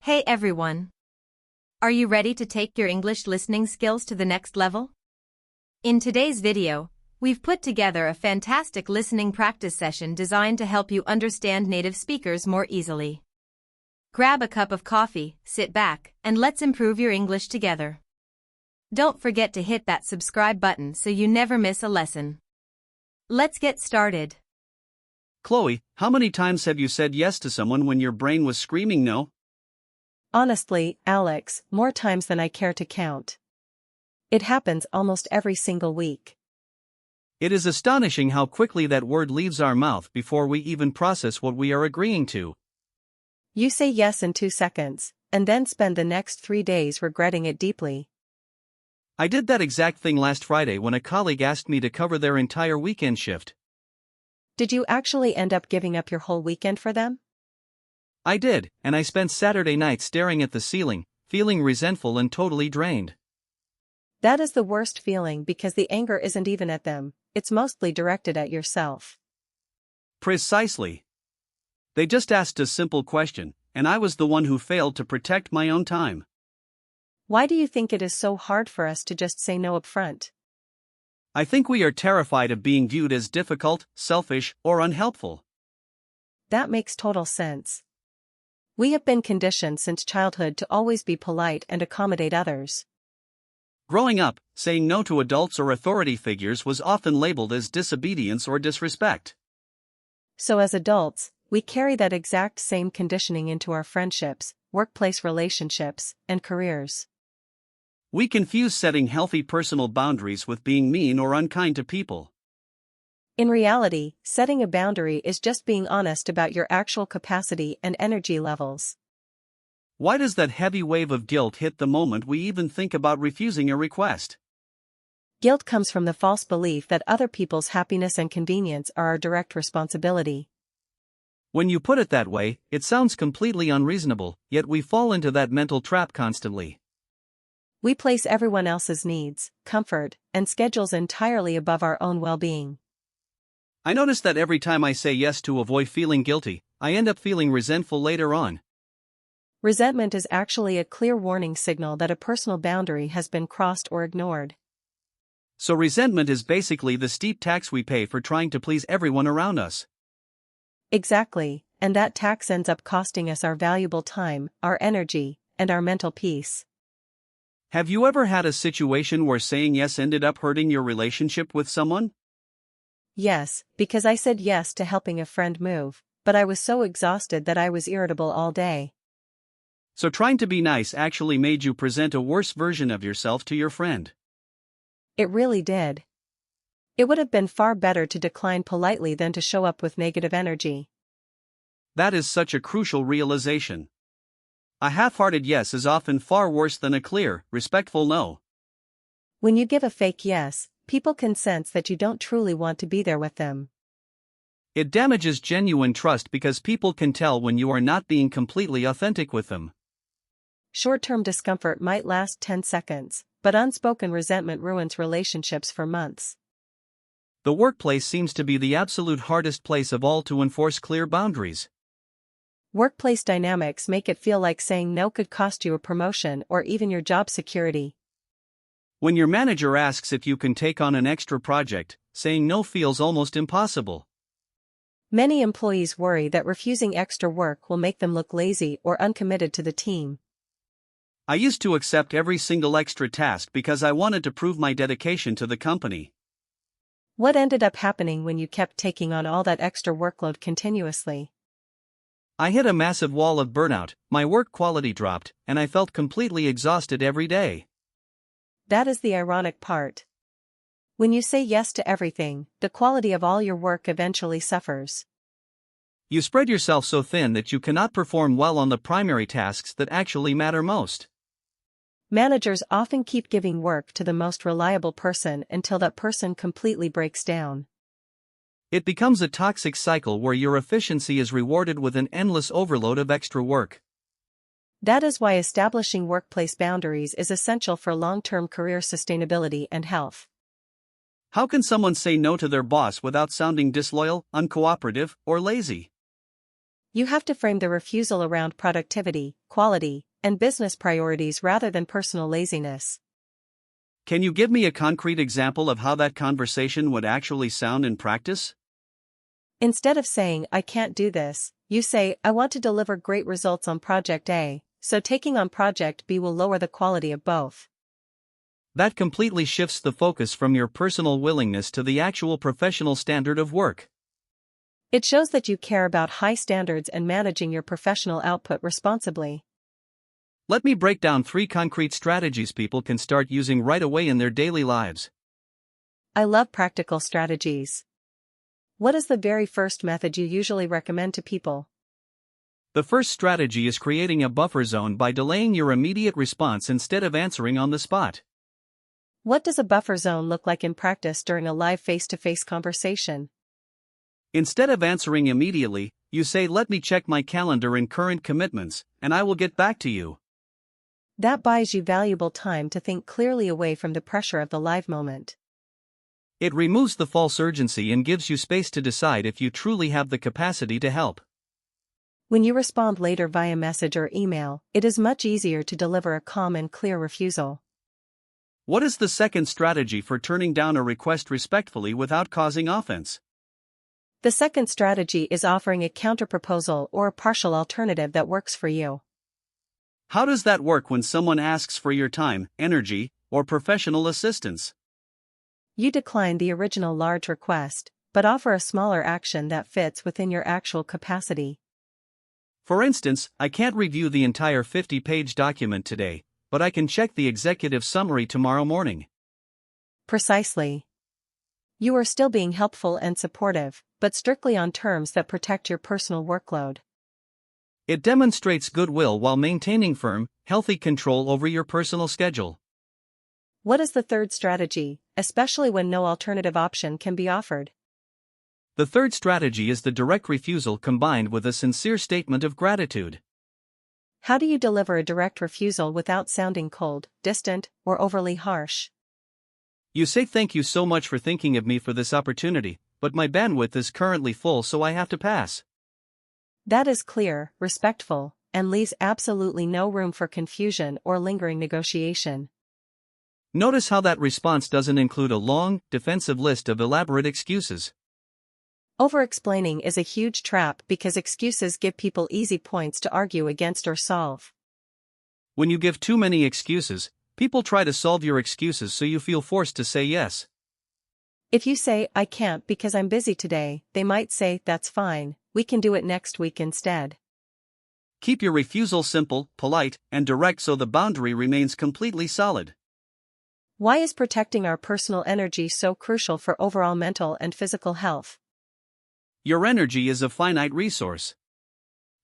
Hey everyone! Are you ready to take your English listening skills to the next level? In today's video, we've put together a fantastic listening practice session designed to help you understand native speakers more easily. Grab a cup of coffee, sit back, and let's improve your English together. Don't forget to hit that subscribe button so you never miss a lesson. Let's get started. Chloe, how many times have you said yes to someone when your brain was screaming no? Honestly, Alex, more times than I care to count. It happens almost every single week. It is astonishing how quickly that word leaves our mouth before we even process what we are agreeing to. You say yes in 2 seconds, and then spend the next 3 days regretting it deeply. I did that exact thing last Friday when a colleague asked me to cover their entire weekend shift. Did you actually end up giving up your whole weekend for them? I did, and I spent Saturday night staring at the ceiling, feeling resentful and totally drained. That is the worst feeling because the anger isn't even at them, it's mostly directed at yourself. Precisely. They just asked a simple question, and I was the one who failed to protect my own time. Why do you think it is so hard for us to just say no up front? I think we are terrified of being viewed as difficult, selfish, or unhelpful. That makes total sense. We have been conditioned since childhood to always be polite and accommodate others. Growing up, saying no to adults or authority figures was often labeled as disobedience or disrespect. So as adults, we carry that exact same conditioning into our friendships, workplace relationships, and careers. We confuse setting healthy personal boundaries with being mean or unkind to people. In reality, setting a boundary is just being honest about your actual capacity and energy levels. Why does that heavy wave of guilt hit the moment we even think about refusing a request? Guilt comes from the false belief that other people's happiness and convenience are our direct responsibility. When you put it that way, it sounds completely unreasonable, yet we fall into that mental trap constantly. We place everyone else's needs, comfort, and schedules entirely above our own well-being. I notice that every time I say yes to avoid feeling guilty, I end up feeling resentful later on. Resentment is actually a clear warning signal that a personal boundary has been crossed or ignored. So resentment is basically the steep tax we pay for trying to please everyone around us. Exactly, and that tax ends up costing us our valuable time, our energy, and our mental peace. Have you ever had a situation where saying yes ended up hurting your relationship with someone? Yes, because I said yes to helping a friend move, but I was so exhausted that I was irritable all day. So trying to be nice actually made you present a worse version of yourself to your friend. It really did. It would have been far better to decline politely than to show up with negative energy. That is such a crucial realization. A half-hearted yes is often far worse than a clear, respectful no. When you give a fake yes, people can sense that you don't truly want to be there with them. It damages genuine trust because people can tell when you are not being completely authentic with them. Short-term discomfort might last 10 seconds, but unspoken resentment ruins relationships for months. The workplace seems to be the absolute hardest place of all to enforce clear boundaries. Workplace dynamics make it feel like saying no could cost you a promotion or even your job security. When your manager asks if you can take on an extra project, saying no feels almost impossible. Many employees worry that refusing extra work will make them look lazy or uncommitted to the team. I used to accept every single extra task because I wanted to prove my dedication to the company. What ended up happening when you kept taking on all that extra workload continuously? I hit a massive wall of burnout, my work quality dropped, and I felt completely exhausted every day. That is the ironic part. When you say yes to everything, the quality of all your work eventually suffers. You spread yourself so thin that you cannot perform well on the primary tasks that actually matter most. Managers often keep giving work to the most reliable person until that person completely breaks down. It becomes a toxic cycle where your efficiency is rewarded with an endless overload of extra work. That is why establishing workplace boundaries is essential for long-term career sustainability and health. How can someone say no to their boss without sounding disloyal, uncooperative, or lazy? You have to frame the refusal around productivity, quality, and business priorities rather than personal laziness. Can you give me a concrete example of how that conversation would actually sound in practice? Instead of saying, "I can't do this," you say, "I want to deliver great results on Project A, so taking on Project B will lower the quality of both." That completely shifts the focus from your personal willingness to the actual professional standard of work. It shows that you care about high standards and managing your professional output responsibly. Let me break down 3 concrete strategies people can start using right away in their daily lives. I love practical strategies. What is the very first method you usually recommend to people? The first strategy is creating a buffer zone by delaying your immediate response instead of answering on the spot. What does a buffer zone look like in practice during a live face-to-face conversation? Instead of answering immediately, you say, "Let me check my calendar and current commitments, and I will get back to you." That buys you valuable time to think clearly away from the pressure of the live moment. It removes the false urgency and gives you space to decide if you truly have the capacity to help. When you respond later via message or email, it is much easier to deliver a calm and clear refusal. What is the second strategy for turning down a request respectfully without causing offense? The second strategy is offering a counterproposal or a partial alternative that works for you. How does that work when someone asks for your time, energy, or professional assistance? You decline the original large request, but offer a smaller action that fits within your actual capacity. For instance, "I can't review the entire 50-page document today, but I can check the executive summary tomorrow morning." Precisely. You are still being helpful and supportive, but strictly on terms that protect your personal workload. It demonstrates goodwill while maintaining firm, healthy control over your personal schedule. What is the third strategy, especially when no alternative option can be offered? The third strategy is the direct refusal combined with a sincere statement of gratitude. How do you deliver a direct refusal without sounding cold, distant, or overly harsh? You say, "Thank you so much for thinking of me for this opportunity, but my bandwidth is currently full, so I have to pass." That is clear, respectful, and leaves absolutely no room for confusion or lingering negotiation. Notice how that response doesn't include a long, defensive list of elaborate excuses. Over-explaining is a huge trap because excuses give people easy points to argue against or solve. When you give too many excuses, people try to solve your excuses so you feel forced to say yes. If you say, "I can't because I'm busy today," they might say, "That's fine, we can do it next week instead." Keep your refusal simple, polite, and direct so the boundary remains completely solid. Why is protecting our personal energy so crucial for overall mental and physical health? Your energy is a finite resource.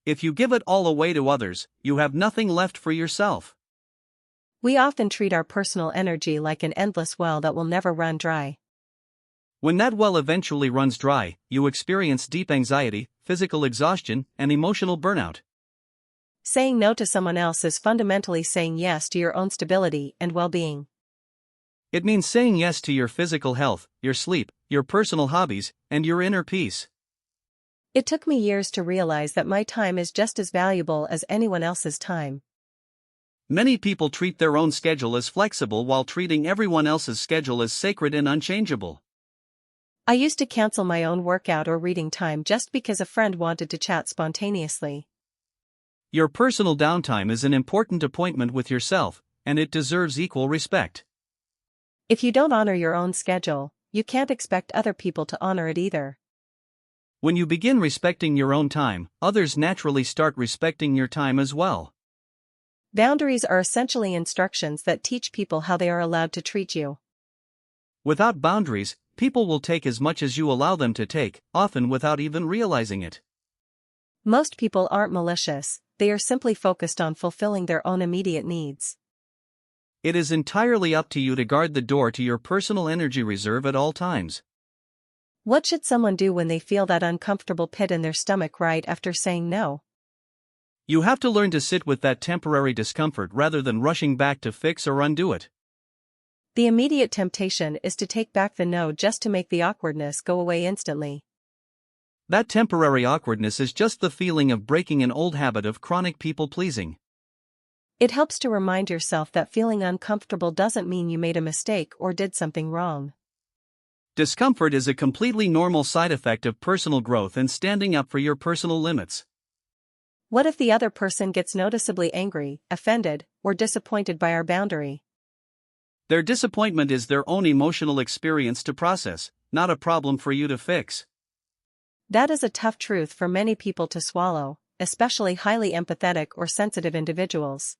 If you give it all away to others, you have nothing left for yourself. We often treat our personal energy like an endless well that will never run dry. When that well eventually runs dry, you experience deep anxiety, physical exhaustion, and emotional burnout. Saying no to someone else is fundamentally saying yes to your own stability and well-being. It means saying yes to your physical health, your sleep, your personal hobbies, and your inner peace. It took me years to realize that my time is just as valuable as anyone else's time. Many people treat their own schedule as flexible while treating everyone else's schedule as sacred and unchangeable. I used to cancel my own workout or reading time just because a friend wanted to chat spontaneously. Your personal downtime is an important appointment with yourself, and it deserves equal respect. If you don't honor your own schedule, you can't expect other people to honor it either. When you begin respecting your own time, others naturally start respecting your time as well. Boundaries are essentially instructions that teach people how they are allowed to treat you. Without boundaries, people will take as much as you allow them to take, often without even realizing it. Most people aren't malicious, they are simply focused on fulfilling their own immediate needs. It is entirely up to you to guard the door to your personal energy reserve at all times. What should someone do when they feel that uncomfortable pit in their stomach right after saying no? You have to learn to sit with that temporary discomfort rather than rushing back to fix or undo it. The immediate temptation is to take back the no just to make the awkwardness go away instantly. That temporary awkwardness is just the feeling of breaking an old habit of chronic people-pleasing. It helps to remind yourself that feeling uncomfortable doesn't mean you made a mistake or did something wrong. Discomfort is a completely normal side effect of personal growth and standing up for your personal limits. What if the other person gets noticeably angry, offended, or disappointed by our boundary? Their disappointment is their own emotional experience to process, not a problem for you to fix. That is a tough truth for many people to swallow, especially highly empathetic or sensitive individuals.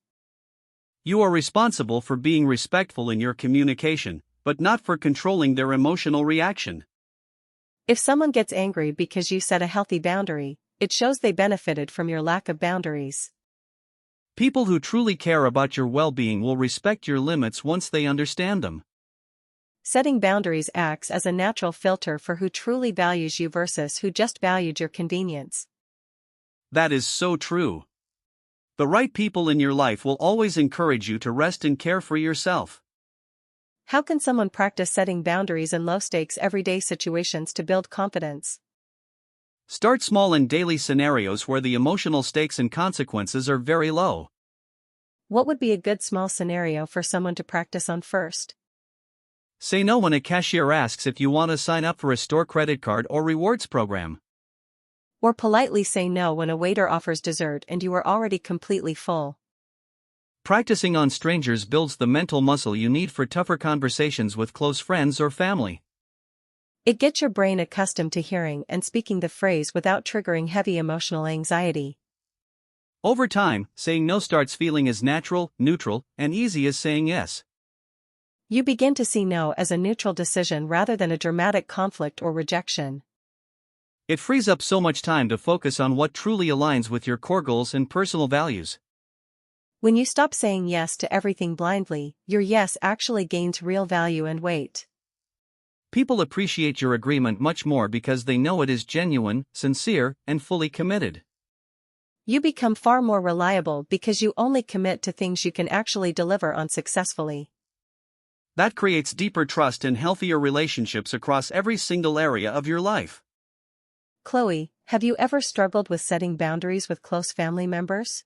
You are responsible for being respectful in your communication, but not for controlling their emotional reaction. If someone gets angry because you set a healthy boundary, it shows they benefited from your lack of boundaries. People who truly care about your well-being will respect your limits once they understand them. Setting boundaries acts as a natural filter for who truly values you versus who just valued your convenience. That is so true. The right people in your life will always encourage you to rest and care for yourself. How can someone practice setting boundaries in low-stakes everyday situations to build confidence? Start small in daily scenarios where the emotional stakes and consequences are very low. What would be a good small scenario for someone to practice on first? Say no when a cashier asks if you want to sign up for a store credit card or rewards program. Or politely say no when a waiter offers dessert and you are already completely full. Practicing on strangers builds the mental muscle you need for tougher conversations with close friends or family. It gets your brain accustomed to hearing and speaking the phrase without triggering heavy emotional anxiety. Over time, saying no starts feeling as natural, neutral, and easy as saying yes. You begin to see no as a neutral decision rather than a dramatic conflict or rejection. It frees up so much time to focus on what truly aligns with your core goals and personal values. When you stop saying yes to everything blindly, your yes actually gains real value and weight. People appreciate your agreement much more because they know it is genuine, sincere, and fully committed. You become far more reliable because you only commit to things you can actually deliver on successfully. That creates deeper trust and healthier relationships across every single area of your life. Chloe, have you ever struggled with setting boundaries with close family members?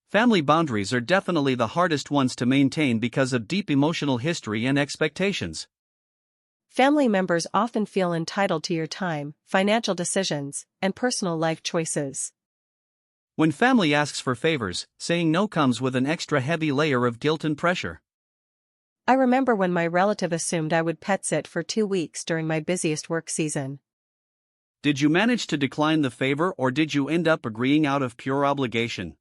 Family boundaries are definitely the hardest ones to maintain because of deep emotional history and expectations. Family members often feel entitled to your time, financial decisions, and personal life choices. When family asks for favors, saying no comes with an extra heavy layer of guilt and pressure. I remember when my relative assumed I would pet sit for 2 weeks during my busiest work season. Did you manage to decline the favor or did you end up agreeing out of pure obligation?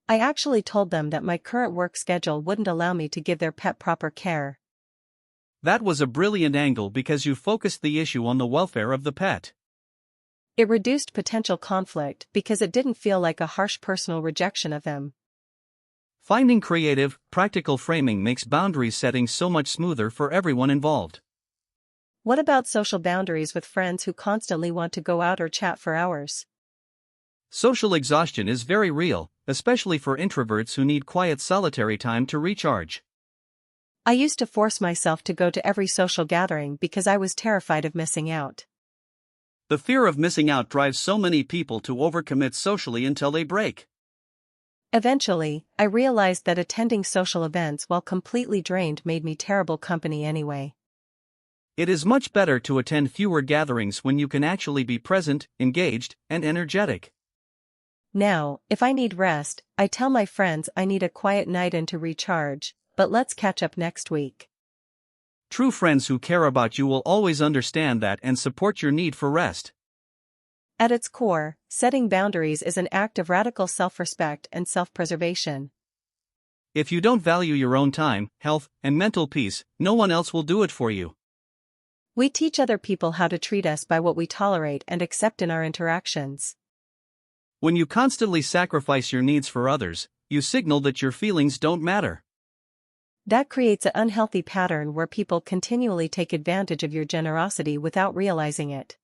I actually told them that my current work schedule wouldn't allow me to give their pet proper care. That was a brilliant angle because you focused the issue on the welfare of the pet. It reduced potential conflict because it didn't feel like a harsh personal rejection of them. Finding creative, practical framing makes boundary setting so much smoother for everyone involved. What about social boundaries with friends who constantly want to go out or chat for hours? Social exhaustion is very real, especially for introverts who need quiet solitary time to recharge. I used to force myself to go to every social gathering because I was terrified of missing out. The fear of missing out drives so many people to overcommit socially until they break. Eventually, I realized that attending social events while completely drained made me terrible company anyway. It is much better to attend fewer gatherings when you can actually be present, engaged, and energetic. Now, if I need rest, I tell my friends I need a quiet night and to recharge, but let's catch up next week. True friends who care about you will always understand that and support your need for rest. At its core, setting boundaries is an act of radical self-respect and self-preservation. If you don't value your own time, health, and mental peace, no one else will do it for you. We teach other people how to treat us by what we tolerate and accept in our interactions. When you constantly sacrifice your needs for others, you signal that your feelings don't matter. That creates an unhealthy pattern where people continually take advantage of your generosity without realizing it.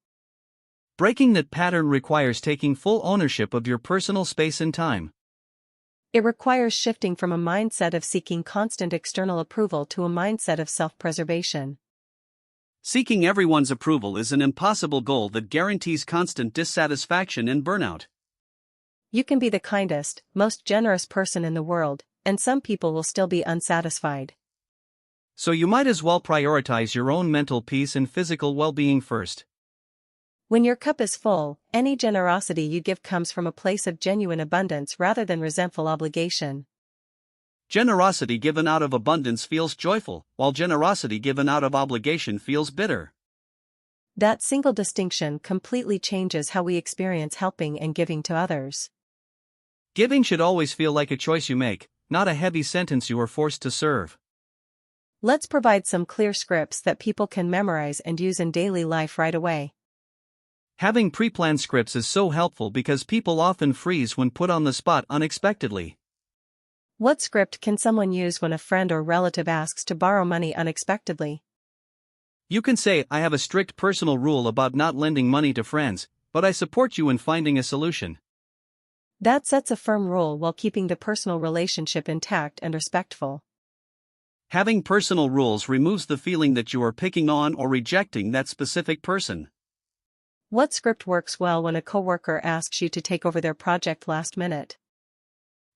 Breaking that pattern requires taking full ownership of your personal space and time. It requires shifting from a mindset of seeking constant external approval to a mindset of self-preservation. Seeking everyone's approval is an impossible goal that guarantees constant dissatisfaction and burnout. You can be the kindest, most generous person in the world, and some people will still be unsatisfied. So you might as well prioritize your own mental peace and physical well-being first. When your cup is full, any generosity you give comes from a place of genuine abundance rather than resentful obligation. Generosity given out of abundance feels joyful, while generosity given out of obligation feels bitter. That single distinction completely changes how we experience helping and giving to others. Giving should always feel like a choice you make, not a heavy sentence you are forced to serve. Let's provide some clear scripts that people can memorize and use in daily life right away. Having pre-planned scripts is so helpful because people often freeze when put on the spot unexpectedly. What script can someone use when a friend or relative asks to borrow money unexpectedly? You can say, "I have a strict personal rule about not lending money to friends, but I support you in finding a solution." That sets a firm rule while keeping the personal relationship intact and respectful. Having personal rules removes the feeling that you are picking on or rejecting that specific person. What script works well when a coworker asks you to take over their project last minute?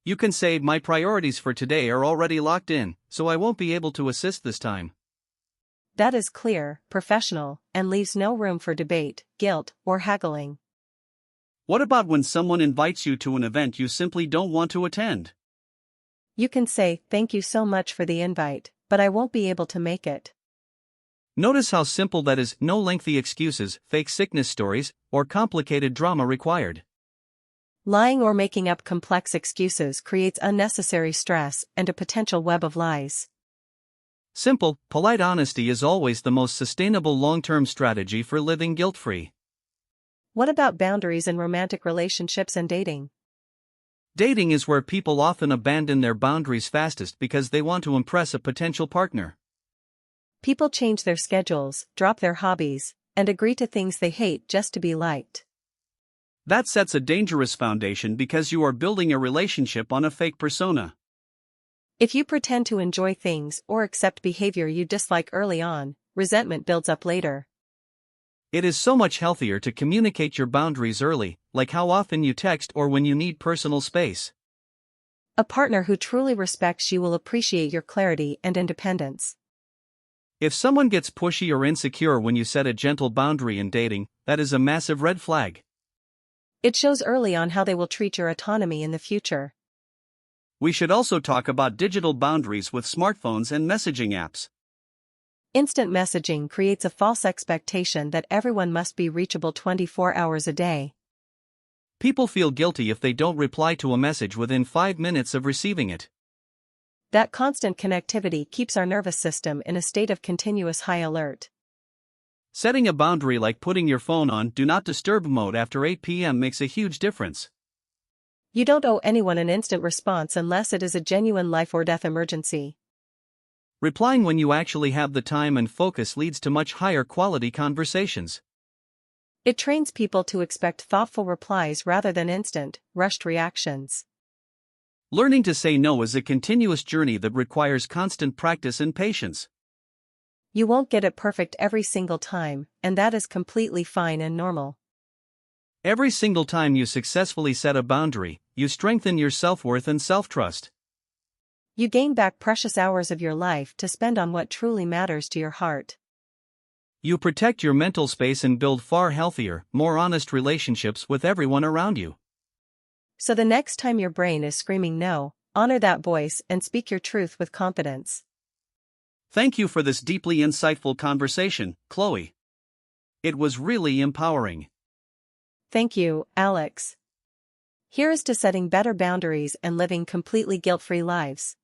You can say, "My priorities for today are already locked in, so I won't be able to assist this time." That is clear, professional, and leaves no room for debate, guilt, or haggling. What about when someone invites you to an event you simply don't want to attend? You can say, "Thank you so much for the invite, but I won't be able to make it." Notice how simple that is, no lengthy excuses, fake sickness stories, or complicated drama required. Lying or making up complex excuses creates unnecessary stress and a potential web of lies. Simple, polite honesty is always the most sustainable long-term strategy for living guilt-free. What about boundaries in romantic relationships and dating? Dating is where people often abandon their boundaries fastest because they want to impress a potential partner. People change their schedules, drop their hobbies, and agree to things they hate just to be liked. That sets a dangerous foundation because you are building a relationship on a fake persona. If you pretend to enjoy things or accept behavior you dislike early on, resentment builds up later. It is so much healthier to communicate your boundaries early, like how often you text or when you need personal space. A partner who truly respects you will appreciate your clarity and independence. If someone gets pushy or insecure when you set a gentle boundary in dating, that is a massive red flag. It shows early on how they will treat your autonomy in the future. We should also talk about digital boundaries with smartphones and messaging apps. Instant messaging creates a false expectation that everyone must be reachable 24 hours a day. People feel guilty if they don't reply to a message within 5 minutes of receiving it. That constant connectivity keeps our nervous system in a state of continuous high alert. Setting a boundary like putting your phone on Do Not Disturb mode after 8 p.m. makes a huge difference. You don't owe anyone an instant response unless it is a genuine life or death emergency. Replying when you actually have the time and focus leads to much higher quality conversations. It trains people to expect thoughtful replies rather than instant, rushed reactions. Learning to say no is a continuous journey that requires constant practice and patience. You won't get it perfect every single time, and that is completely fine and normal. Every single time you successfully set a boundary, you strengthen your self-worth and self-trust. You gain back precious hours of your life to spend on what truly matters to your heart. You protect your mental space and build far healthier, more honest relationships with everyone around you. So the next time your brain is screaming no, honor that voice and speak your truth with confidence. Thank you for this deeply insightful conversation, Chloe. It was really empowering. Thank you, Alex. Here is to setting better boundaries and living completely guilt-free lives.